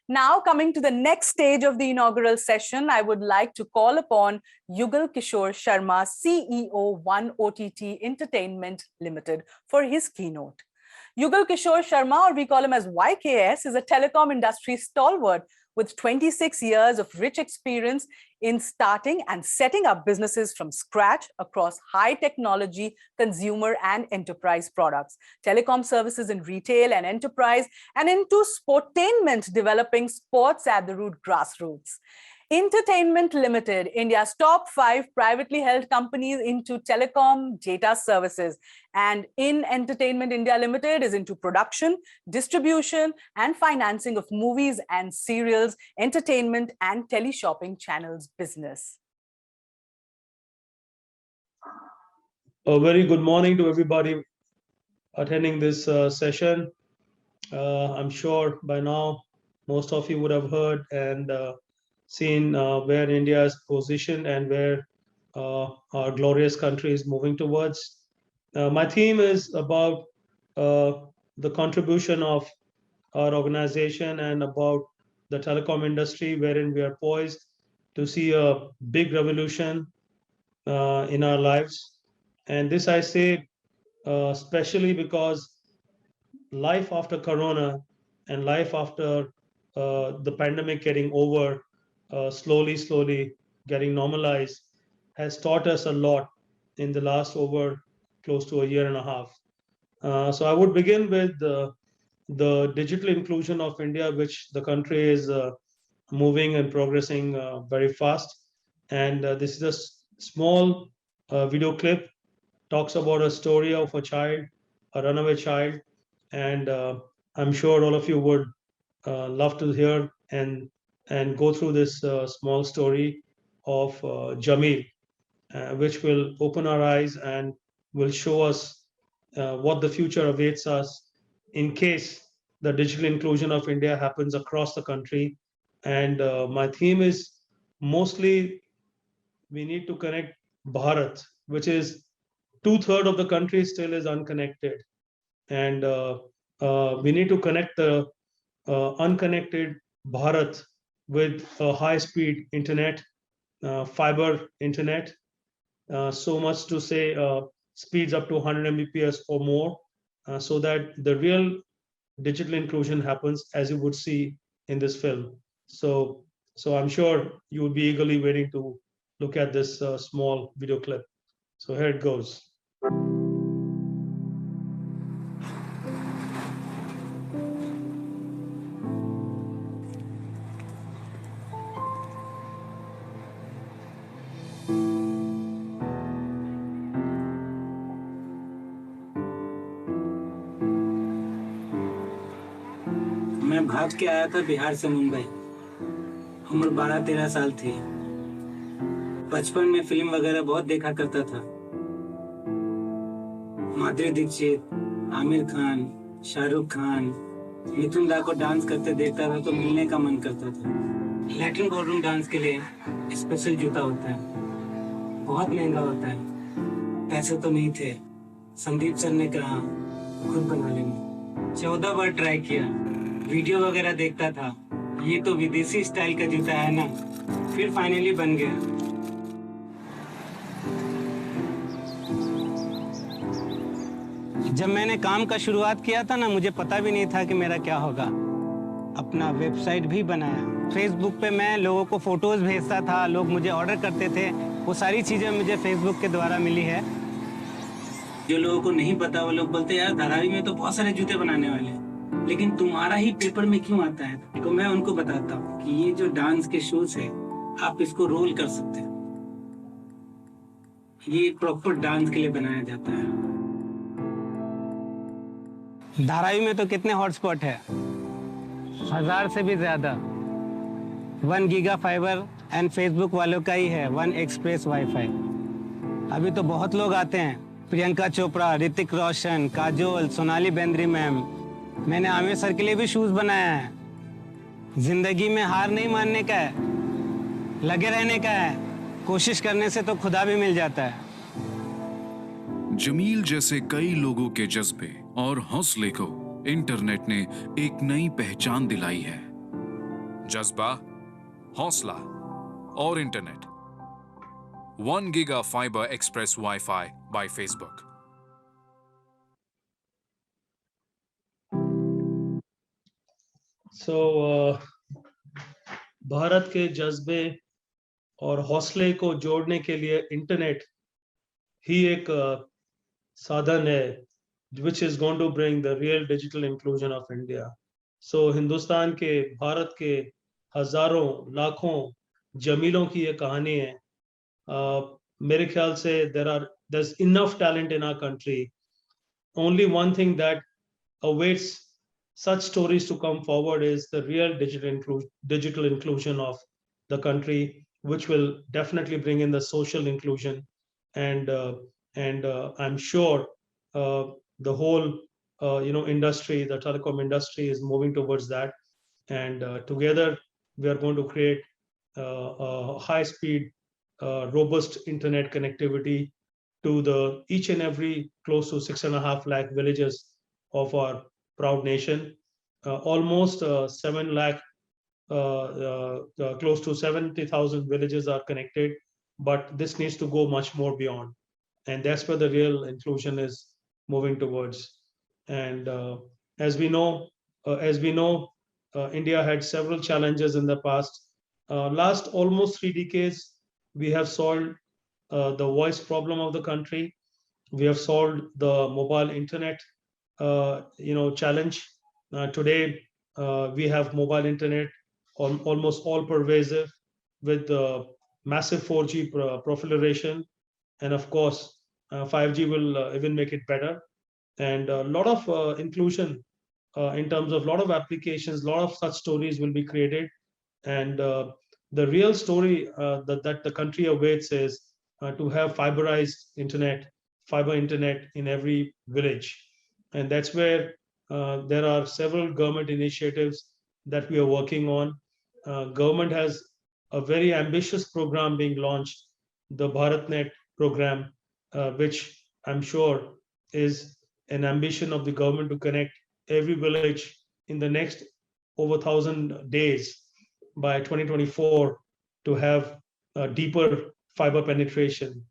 Now, coming to the next stage of the inaugural session, I would like to call upon Yugal Kishore Sharma, CEO, One OTT Entertainment Limited, for his keynote. Yugal Kishore Sharma, or we call him as YKS, is a telecom industry stalwart with 26 years of rich experience in starting and setting up businesses from scratch across high technology, consumer and enterprise products, telecom services in retail and enterprise, and into sportainment, developing sports at the root grassroots. Entertainment Limited, India's top 5 privately held companies into telecom data services. And in Entertainment India Limited is into production, distribution, and financing of movies and serials, entertainment, and teleshopping channels business. A very good morning to everybody attending this session. I'm sure by now most of you would have heard and seen where India is positioned and where our glorious country is moving towards. My theme is about the contribution of our organization and about the telecom industry, wherein we are poised to see a big revolution in our lives. And this I say especially because life after Corona and life after the pandemic getting over, slowly getting normalized, has taught us a lot in the last over close to a year and a half. So I would begin with the digital inclusion of India, which the country is moving and progressing very fast. And this is a small video clip, talks about a story of a child, a runaway child, and I'm sure all of you would love to hear and go through this small story of Jamil, which will open our eyes and will show us what the future awaits us in case the digital inclusion of India happens across the country. And my theme is mostly we need to connect Bharat, which is 2/3 of the country still is unconnected. And we need to connect the unconnected Bharat with a high-speed internet, fiber internet, so much to say speeds up to 100 Mbps or more, so that the real digital inclusion happens, as you would see in this film. So I'm sure you would be eagerly waiting to look at this small video clip. So here it goes. मैं भाग के आया था बिहार से मुंबई। उम्र 12-13 साल थी। बचपन में फिल्म वगैरह बहुत देखा करता था। माधुरी दीक्षित, आमिर खान, शाहरुख खान, मिथुन दा को डांस करते देखता था तो मिलने का मन करता था। लैटिन बॉलरूम डांस के लिए स्पेशल जूता होता है, बहुत महंगा होता है। पैसे तो नहीं थे। संदीप सर ने कहा खुद बना लेंगे। 14 बार ट्राई किया, वीडियो वगैरह देखता था, ये तो विदेशी स्टाइल का जूता है ना। फिर फाइनली बन गया। जब मैंने काम का शुरुआत किया था ना, मुझे पता भी नहीं था कि मेरा क्या होगा। अपना वेबसाइट भी बनाया। फेसबुक पे मैं लोगों को फोटोज भेजता था, लोग मुझे ऑर्डर करते थे। वो सारी चीजें मुझे फेसबुक के द्वारा मिली है। जो लोगों को नहीं पता वो लोग बोलते यार धारावी में तो बहुत सारे जूते बनाने वाले हैं, लेकिन तुम्हारा ही पेपर में क्यों आता है? तो मैं उनको बताता हूँ कि ये जो डांस के शूज है, आप इसको रोल कर सकते हैं। ये प्रॉपर डांस के लिए बनाया जाता है। धारावी में तो कितने हॉटस्पॉट है? 1000 से भी ज्यादा। 1 गीगा फाइबर एंड फेसबुक वालों का ही है 1 एक्सप्रेस वाईफाई। अभी तो बहुत लोग आते हैं, प्रियंका चोपड़ा, ऋतिक रोशन, काजोल, सोनाली बेंद्री मैम। मैंने आमिर सर के लिए भी शूज बनाया है। जिंदगी में हार नहीं मानने का है, लगे रहने का है। कोशिश करने से तो खुदा भी मिल जाता है। जमील जैसे कई लोगों के जज्बे और हौसले को इंटरनेट ने एक नई पहचान दिलाई है। जज्बा, हौसला और internet. 1 Giga Fiber Express Wi-Fi by Facebook। So, Bharat के जज्बे और हौसले को जोड़ने के लिए इंटरनेट ही एक साधन है, which is going to bring the real digital inclusion of India. So, Hindustan के, भारत के हजारों लाखों जमीलों की ये कहानी है। मेरे ख्याल से there's enough talent in our country. Only one thing that awaits such stories to come forward is the real digital inclusion of the country, which will definitely bring in the social inclusion, and I'm sure the whole industry, the telecom industry, is moving towards that, and together we are going to create a high-speed, robust internet connectivity to the each and every close to 6.5 lakh villages of our proud nation. Almost 7 lakh, close to 70,000 villages are connected, but this needs to go much more beyond. And that's where the real inclusion is moving towards. And as we know, India had several challenges in the past. Last almost 3 decades, we have solved the voice problem of the country. We have solved the mobile internet challenge. Today we have mobile internet almost all pervasive, with massive 4G proliferation, and of course 5G will even make it better, and a lot of inclusion in terms of a lot of applications. A lot of such stories will be created, and the real story that the country awaits is to have fiberized internet, fiber internet in every village. And that's where there are several government initiatives that we are working on. Government has a very ambitious program being launched, the BharatNet program, which I'm sure is an ambition of the government to connect every village in the next over 1,000 days by 2024 to have a deeper fiber penetration.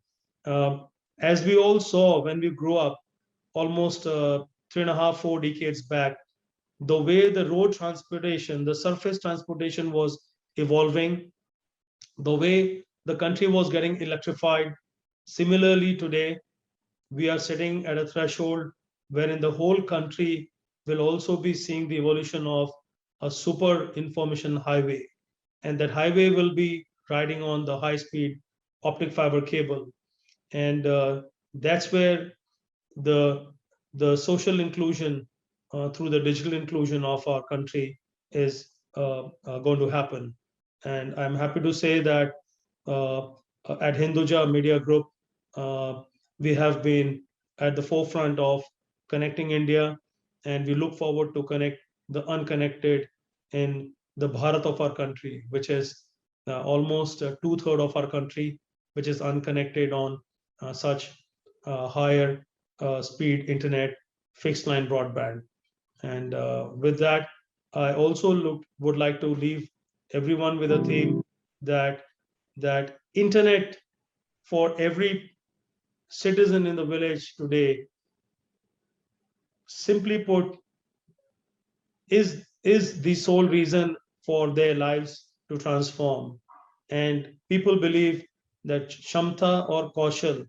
As we all saw when we grew up almost 3.5, 4 decades back, the way the road transportation, the surface transportation was evolving, the way the country was getting electrified. Similarly, today, we are sitting at a threshold wherein the whole country will also be seeing the evolution of a super information highway. And that highway will be riding on the high-speed optic fiber cable. And that's where the social inclusion through the digital inclusion of our country is going to happen. And I'm happy to say that at Hinduja Media Group, we have been at the forefront of connecting India, and we look forward to connect the unconnected in the Bharat of our country, which is almost 2/3 of our country, which is unconnected on such higher speed internet, fixed line broadband. And with that, I also would like to leave everyone with a theme that internet for every citizen in the village today, simply put, is the sole reason for their lives to transform. And people believe that Shamta or Kaushal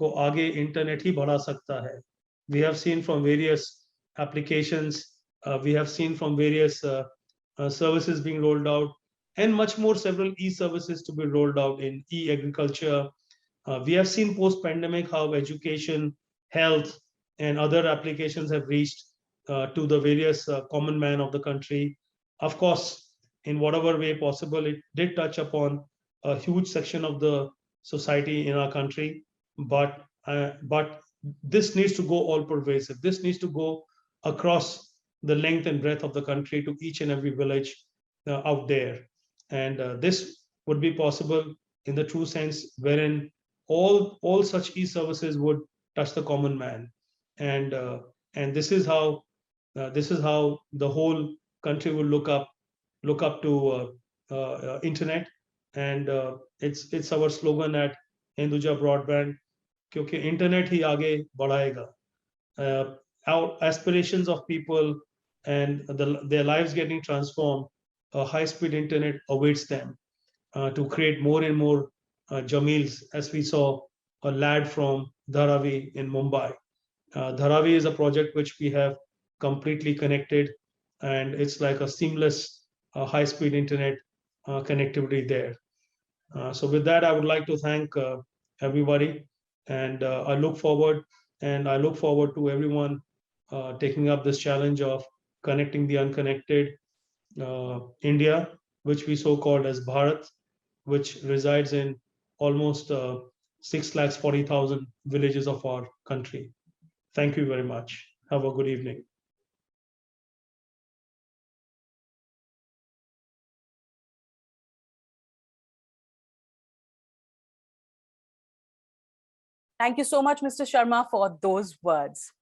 को आगे internet ही बढ़ा सकता है. We have seen from various applications, we have seen from various services being rolled out, and much more several e-services to be rolled out in e-agriculture. We have seen post-pandemic how education, health, and other applications have reached to the various common man of the country. Of course, in whatever way possible, it did touch upon a huge section of the society in our country. But this needs to go all pervasive. This needs to go across the length and breadth of the country to each and every village out there. And this would be possible in the true sense wherein all such e-services would touch the common man. And this is how the whole country will look up look up to internet, and it's our slogan at Hinduja Broadband, क्योंकि internet ही आगे बढ़ाएगा. Our aspirations of people and their lives getting transformed, high-speed internet awaits them to create more and more Jamils, as we saw a lad from Dharavi in Mumbai. Dharavi is a project which we have completely connected, and it's like a seamless high-speed internet connectivity there. So with that, I would like to thank everybody, and I look forward to everyone taking up this challenge of connecting the unconnected India, which we so called as Bharat, which resides in almost 640,000 villages of our country. Thank you very much. Have a good evening. Thank you so much, Mr. Sharma, for those words.